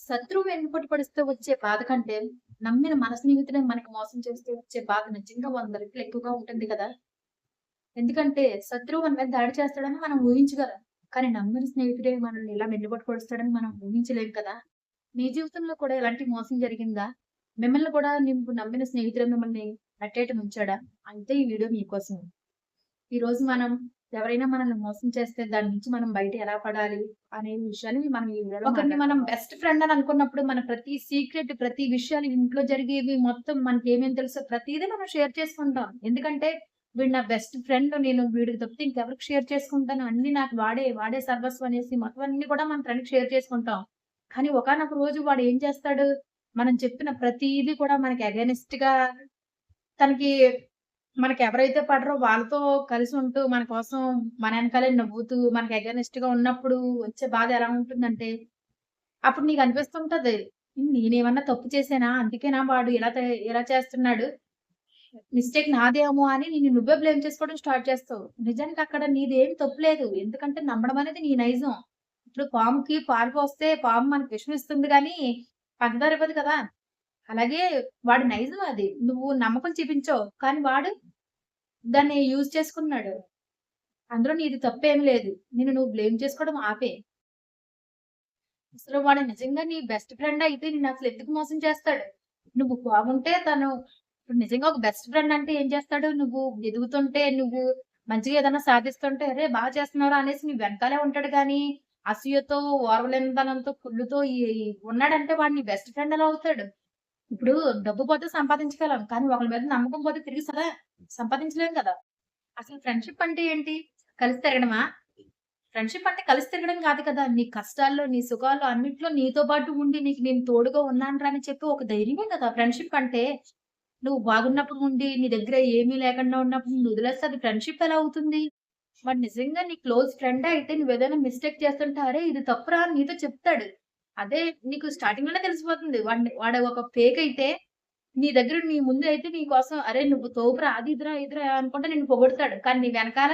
శత్రువు వెన్నుపోటు పొడిస్తే వచ్చే బాధ కంటే, నమ్మిన మన స్నేహితుడే మనకి మోసం చేస్తే వచ్చే బాధ నిజంగా 100 రెట్లు ఎక్కువగా ఉంటుంది కదా! ఎందుకంటే శత్రువు మన మీద దాడి చేస్తాడని మనం ఊహించగలం. కానీ నమ్మిన స్నేహితుడే మనల్ని ఇలా వెన్నుపోటు పొడుస్తాడని మనం ఊహించలేం కదా! మీ జీవితంలో కూడా ఇలాంటి మోసం జరిగిందా? మిమ్మల్ని కూడా నువ్వు నమ్మిన స్నేహితుడే మిమ్మల్ని నట్టేట ముంచాడా? అయితే ఈ వీడియో మీకోసం. ఈరోజు మనం ఎవరైనా మనల్ని మోసం చేస్తే దాని నుంచి మనం బయట ఎలా పడాలి అనే విషయాన్ని మనం ఈ వీడియోలో ఒకరిని మనం బెస్ట్ ఫ్రెండ్ అని అనుకున్నప్పుడు మన ప్రతి సీక్రెట్, ప్రతి విషయాలు ఇంట్లో జరిగేవి మొత్తం మనకేమేమి తెలుసో ప్రతీదీ మనం షేర్ చేసుకుంటాం. ఎందుకంటే వీడు నా బెస్ట్ ఫ్రెండ్. నేను వీడికి తప్పితే ఇంకెవరికి షేర్ చేసుకుంటాను. అన్నీ నాకు వాడే సర్వస్వం అనేసి మొత్తం అన్నీ కూడా మన ఫ్రెండ్‌కి షేర్ చేసుకుంటాం. కానీ ఒకానొక రోజు వాడు ఏం చేస్తాడు? మనం చెప్పిన ప్రతీది కూడా మనకి అగైనిస్ట్‌గా తనకి మనకెవరైతే పడరో వాళ్ళతో కలిసి ఉంటూ, మన కోసం మన ఎనకాలే నవ్వుతూ, మనకి అగైనిస్ట్‌గా ఉన్నప్పుడు వచ్చే బాధ ఎలా ఉంటుందంటే, అప్పుడు నీకనిపిస్తుంటది. నేనేమన్నా తప్పు చేశానా? అందుకేనా వాడు ఇలా చేస్తున్నాడు. మిస్టేక్ నాదేమో అని నిన్ను నువ్వే బ్లేమ్ చేసుకోవడం స్టార్ట్ చేస్తావు. నిజానికి అక్కడ నీదేమి తప్పు లేదు. ఎందుకంటే నమ్మడం అనేది నీ నైజం. ఇప్పుడు పాముకి పాలు పోస్తే పాము మనకు విషం ఇస్తుంది గానీ, పంచదార ఇవ్వదు కదా! అలాగే వాడి నైజం అది. నువ్వు నమ్మకం చూపించావు. కానీ వాడు దాన్ని యూజ్ చేసుకున్నాడు. అందులో నీది తప్పేమి లేదు. నిన్ను నువ్వు బ్లేమ్ చేసుకోవడం ఆపేయి. అసలు వాడు నిజంగా నీ బెస్ట్ ఫ్రెండ్ అయితే నిన్నసలు ఎందుకు మోసం చేస్తాడు? నువ్వు బాగుంటే తను ఇప్పుడు నిజంగా ఒక బెస్ట్ ఫ్రెండ్ అంటే ఏం చేస్తాడు? నువ్వు ఎదుగుతుంటే, నువ్వు మంచిగా ఏదైనా సాధిస్తుంటే, "అరే! చేస్తున్నావురా" అనేసి నీ వెనకాలే ఉంటాడు గానీ, అసూయతో, ఓర్వలేనితనంతో, కుళ్ళుతో ఉన్నాడంటే వాడు నీ బెస్ట్ ఫ్రెండ్ ఎలా అవుతాడు? ఇప్పుడు డబ్బు పోతే సంపాదించగలం. కానీ ఒకళ్ళ మీద నమ్మకం పోతే తిరిగి సంపాదించలేం కదా! అసలు ఫ్రెండ్‌షిప్ అంటే ఏంటి? కలిసి తిరగడమా? ఫ్రెండ్‌షిప్ అంటే కలిసి తిరగడం కాదు కదా! నీ కష్టాల్లో, నీ సుఖాల్లో అన్నిట్లో నీతో పాటు ఉండి నీకు నేను తోడుగా ఉన్నానురా అని చెప్పి ఒక ధైర్యమే కదా ఫ్రెండ్‌షిప్ అంటే. నువ్వు బాగున్నప్పుడు ఉండి, నీ దగ్గర ఏమీ లేకుండా ఉన్నప్పుడు నిన్ను వదిలేస్తే అది ఫ్రెండ్‌షిప్ ఎలా అవుతుంది? వాడు నిజంగా నీ క్లోజ్ ఫ్రెండే అయితే నువ్వేదైనా మిస్టేక్ చేస్తుంటే, "అరే! ఇది తప్పురా" అని నీతో చెప్తాడు. అదే నీకు స్టార్టింగ్‌లోనే తెలిసిపోతుంది. వాడు ఒక ఫేక్ అయితే నీ ముందు అయితే నీ కోసం "అరే! నువ్వు తోపురా అది ఇదిరా" అనుకుంట నిన్ను పొగుడుతాడు. కానీ నీ వెనకాల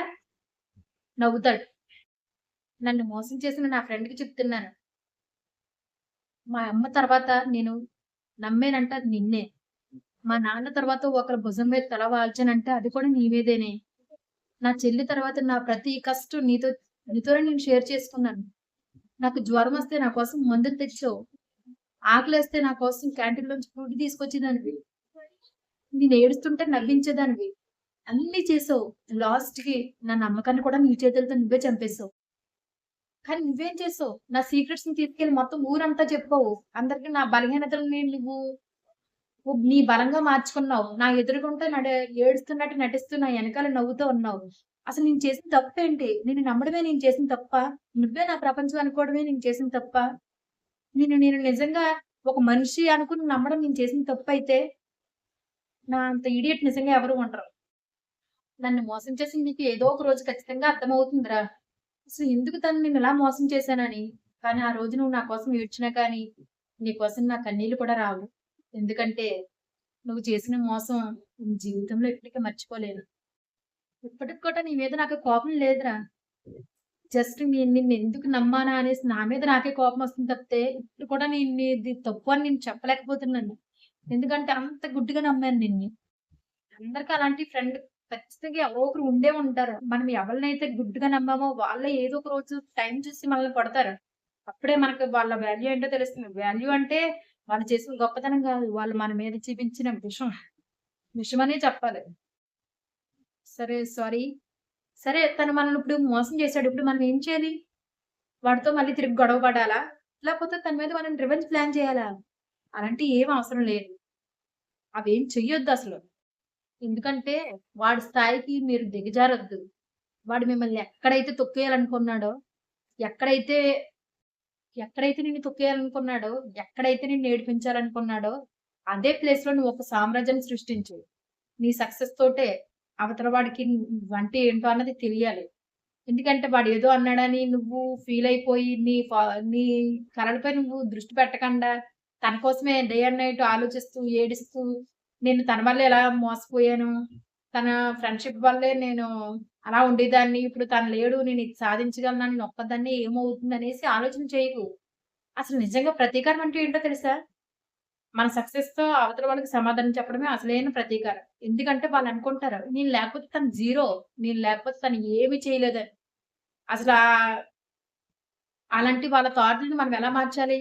నవ్వుతాడు. నన్ను మోసం చేసిన నా ఫ్రెండ్‌కి చెప్తున్నాను. మా అమ్మ తర్వాత నేను నమ్మానంటే అది నిన్నే. మా నాన్న తర్వాత ఒకరి భుజం మీద తల వాల్చానంటే అది కూడా నీ మీదేనే. నా చెల్లి తర్వాత నా ప్రతి కష్టం నీతోనే నేను షేర్ చేసుకున్నాను. నాకు జ్వరమొస్తే నా కోసం మందులు తెచ్చావు. ఆకలేస్తే నా కోసం క్యాంటీన్‌లోంచి ఫుడ్ తీసుకొచ్చేదానివి. నేను ఏడుస్తుంటే నవ్వించేదానివి. అన్నీ చేసావు. లాస్ట్‌కి నా నమ్మకాన్ని కూడా నీ చేతులతో నువ్వే చంపేసావు. కానీ నువ్వేం చేసావు? నా సీక్రెట్స్‌ని తీసుకెళ్ళి మొత్తం ఊరంతా చెప్పావు. అందరికి నా బలహీనతలని నువ్వు నీ బలంగా మార్చుకున్నావు. నా ఎదురుగుంట ఏడుస్తున్నట్టు నటిస్తూ నా ఎనకాల నవ్వుతూ ఉన్నావు. అసలు నేను చేసిన తప్పేంటి? నిన్ను నమ్మడమే నేను చేసిన తప్పా? నువ్వే నా ప్రపంచం అనుకోవడమే నేను చేసిన తప్పా? నేను నిజంగా ఒక మనిషి అనుకుని నమ్మడం నేను చేసిన తప్పైతే, నా అంత ఇడియట్ నిజంగా ఎవరు ఉండరు. నన్ను మోసం చేసింది నీకు ఏదో ఒక రోజు ఖచ్చితంగా అర్థమవుతుందిరా. అసలు ఎందుకు తను నిన్నిలా మోసం చేశానని. కానీ ఆ రోజు నువ్వు నా కోసం ఏడ్చినా కానీ, నీ కోసం నా కన్నీళ్లు కూడా రావు. ఎందుకంటే, నువ్వు చేసిన మోసం నేను జీవితంలో ఎప్పటికీ మర్చిపోలేను. ఇప్పటికి కూడా నీ మీద నాకు కోపం లేదురా. జస్ట్ నేను నిన్నెందుకు నమ్మానా అనేసి నా మీద నాకే కోపమొస్తుంది తప్పితే, ఇప్పుడు కూడా నేను నీది తప్పు అని నేను చెప్పలేకపోతున్నాను. ఎందుకంటే అంత గుడ్డిగా నమ్మాను నిన్ను. అందరికి అలాంటి ఫ్రెండ్ ఖచ్చితంగా ఎవరో ఒకరు ఉండే ఉంటారు. మనం ఎవరినైతే గుడ్డిగా నమ్మామో వాళ్ళే ఏదో ఒక రోజు టైం చూసి మనల్ని కొడతారు. అప్పుడే మనకు వాళ్ళ వాల్యూ ఏంటో తెలుస్తుంది. వాల్యూ అంటే వాళ్ళు చేసిన గొప్పతనం గాదు. వాళ్ళు మన మీద చూపించిన విషమనే చెప్పాలి. సరే సారీ. సరే తను మనల్ని ఇప్పుడు మోసం చేసాడు. ఇప్పుడు మనం ఏం చేయాలి? వాడితో మళ్ళీ తిరిగి గొడవ పడాలా? లేకపోతే తన మీద మనం రివెంజ్ ప్లాన్ చేయాలా? అలాంటియి ఏం అవసరం లేదు. అవేం చెయ్యొద్దసలు. ఎందుకంటే వాడి స్థాయికి మీరు దిగజారొద్దు. వాడు మిమ్మల్ని తొక్కేయాలనుకున్నాడో, ఎక్కడైతే ఎక్కడైతే నిన్ను తొక్కేయాలనుకున్నాడో, ఎక్కడైతే నిన్ను ఏడిపించాలనుకున్నాడో, అదే ప్లేస్‌లో నువ్వు ఒక సామ్రాజ్యాన్ని సృష్టించు. నీ సక్సెస్ తోటే అవతల వాడికి నువ్వంటే ఏంటో అన్నది తెలియాలి. ఎందుకంటే వాడేదో అన్నాడని నువ్వు ఫీలయిపోయి నీ కలలపై నువ్వు దృష్టి పెట్టకుండా, తన కోసమే డే అండ్ నైట్ ఆలోచిస్తూ, ఏడుస్తూ, నేను తన వల్లే ఎలా మోసపోయాను. తన ఫ్రెండ్‌షిప్ వల్లే నేను అలా ఉండేదాన్ని. ఇప్పుడు తను లేడు. నేను ఇది సాధించగలనా? నేను ఒక్కదాన్నే ఏమవుతుందనేసి ఆలోచన చేయకు. అసలు నిజంగా ప్రతీకారం అంటే ఏంటో తెలుసా? మన సక్సెస్‌తో అవతల వాళ్ళకి సమాధానం చెప్పడమే అసలైన ప్రతీకారం. ఎందుకంటే వాళ్ళనుకుంటారు, నేను లేకపోతే తను జీరో. నేను లేకపోతే తను ఏమి చేయలేదని. అసలా అలాంటి వాళ్ళ థాట్‌లని మనం ఎలా మార్చాలి?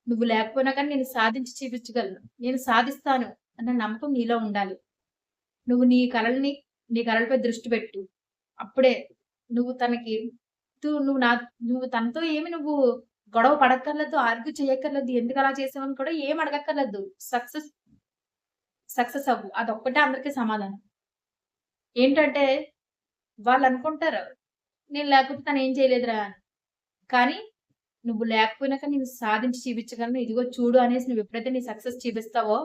నువ్వు లేకపోయినా కానీ నేను సాధించి చూపించగలను. నేను సాధిస్తాను అన్న నమ్మకం నీలో ఉండాలి. నువ్వు నీ కలలపై దృష్టి పెట్టు. అప్పుడే నువ్వు తనకి నువ్వు నువ్వు తనతో నువ్వు గొడవ పడక్కర్లేదు, ఆర్గ్యూ చేయక్కర్లేదు. ఎందుకలా చేసావని కూడా ఏం అడగక్కర్లేదు. సక్సెస్ సక్సెస్ అవ్వు. అదొక్కటే అందరికి సమాధానం. ఏంటంటే వాళ్ళనుకుంటారు, నేను లేకపోతే తనేం చేయలేదురా అని. కానీ నువ్వు లేకపోయినాక నేను సాధించి చూపించగలను. ఇదిగో చూడు అనేసి నువ్వెప్పుడైతే నీ సక్సెస్ చూపిస్తావో,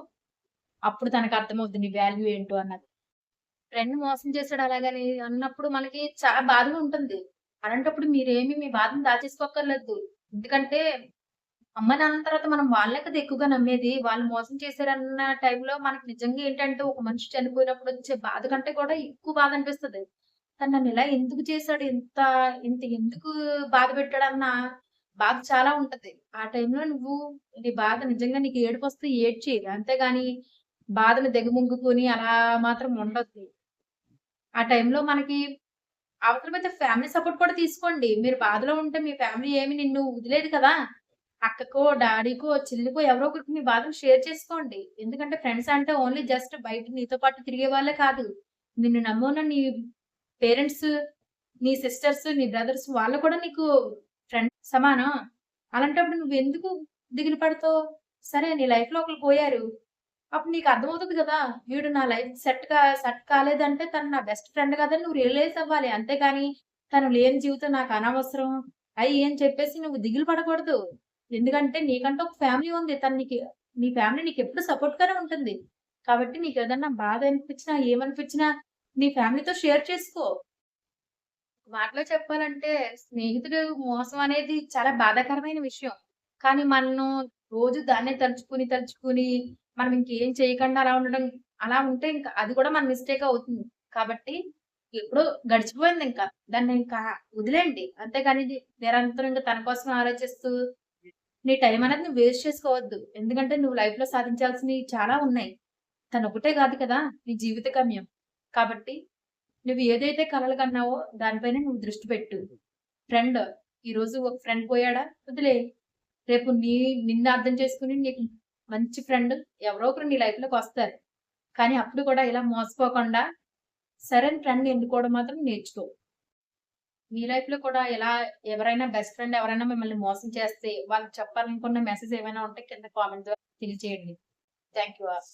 అప్పుడు తనకర్థమవుద్ది నీ వాల్యూ ఏంటో అన్నది. ఫ్రెండ్ మోసం చేసాడు అలాగని అన్నప్పుడు మనకి చాలా బాధగా ఉంటుంది. అలాంటప్పుడు మీరేమి మీ బాధను దాచేసుకోక్కర్లేదు. ఎందుకంటే అమ్మ, నాన్న తర్వాత మనం వాళ్ళనే కదా ఎక్కువగా నమ్మేది. వాళ్ళు మోసం చేశారన్న టైంలో మనకి నిజంగా ఏంటంటే ఒక మనిషి చనిపోయినప్పుడు వచ్చే బాధ కంటే కూడా ఎక్కువ బాధ అనిపిస్తది. తను నన్ను ఇలా ఎందుకు చేశాడు? ఇంత ఎందుకు బాధ పెట్టాడన్న బాధ చాలా ఉంటది. ఆ టైంలో నువ్వు నీ బాధ నిజంగా నీకు ఏడుపొస్తే ఏడ్చేయి. అంతేగాని బాధను దిగమింగుకొని అలా మాత్రం ఉండొద్దు. ఆ టైంలో మనకి అవతల వ్యక్తి ఫ్యామిలీ సపోర్ట్ కూడా తీసుకోండి. మీరు బాధలో ఉంటే మీ ఫ్యామిలీ ఏమి నిన్ను వదిలేదు కదా! అక్కకో, డాడీకో, చెల్లికో ఎవరో ఒకరికి మీ బాధను షేర్ చేసుకోండి. ఎందుకంటే ఫ్రెండ్స్ అంటే ఓన్లీ జస్ట్ బయట నీతో పాటు తిరిగే వాళ్ళే కాదు. నిన్ను నమ్మున్న నీ పేరెంట్స్, నీ సిస్టర్స్, నీ బ్రదర్స్ వాళ్ళు కూడా నీకు ఫ్రెండ్స్ సమానం. అలాంటప్పుడు నువ్వెందుకు దిగులు పడతావు? సరే నీ లైఫ్‌లో ఒకళ్ళు పోయారు. అప్పుడు నీకు అర్థమవుతది గదా! వీడు నా లైఫ్ సెట్ కాలేదంటే తను నా బెస్ట్ ఫ్రెండ్ గదని నువ్వు రియలైజ్ అవ్వాలి. అంతేగాని తను లేని జీవితం నాకు అనవసరం అని చెప్పేసి నువ్వు దిగులు పడకూడదు. ఎందుకంటే నీకంటూ ఒక ఫ్యామిలీ ఉంది. నీ ఫ్యామిలీ నీకెప్పుడు సపోర్ట్‌గానే ఉంటుంది. కాబట్టి నీకేదన్నా బాధ అనిపించినా, ఏమనిపించినా నీ ఫ్యామిలీతో షేర్ చేసుకో. మాటలో చెప్పాలంటే స్నేహితుడు మోసం అనేది చాలా బాధాకరమైన విషయం. కానీ మనం రోజు దాన్నే తలుచుకుని మనం ఇంకేం చేయకుండా అలా ఉండడం అలా ఉంటే ఇంక అది కూడా మన మిస్టేక్ అవుతుంది. కాబట్టి ఎప్పుడో గడిచిపోయిందింక. దాన్నింకా వదిలేయండి. అంతేగాని నిరంతరం ఇంక తన కోసం ఆలోచిస్తూ నీ టైం అనేది నువ్వు వేస్ట్ చేసుకోవద్దు. ఎందుకంటే నువ్వు లైఫ్‌లో సాధించాల్సినవి చాలా ఉన్నాయి. తనొకటే కాదు కదా! నీ జీవిత గమ్యం. కాబట్టి నువ్వు ఏదైతే కలలు కన్నావో దానిపైనే నువ్వు దృష్టి పెట్టు. ఫ్రెండ్ ఈరోజు ఒక ఫ్రెండ్ పోయాడా? వదిలేయి. రేపు నిన్ను అర్థం చేసుకుని నీకు మంచి ఫ్రెండ్ ఎవరో ఒకరు నీ లైఫ్‌లోకొస్తారు. కానీ అప్పుడు కూడా ఇలా మోసపోకుండా సరైన ఫ్రెండ్‌ని ఎన్నుకోవడం మాత్రం నేర్చుకో. మీ లైఫ్‌లో కూడా ఇలా ఎవరైనా బెస్ట్ ఫ్రెండ్ ఎవరైనా మిమ్మల్ని మోసం చేస్తే వాళ్ళకి చెప్పాలనుకున్న మెసేజ్ ఏమైనా ఉంటే కింద కామెంట్ ద్వారా తెలియజేయండి. Thank you all.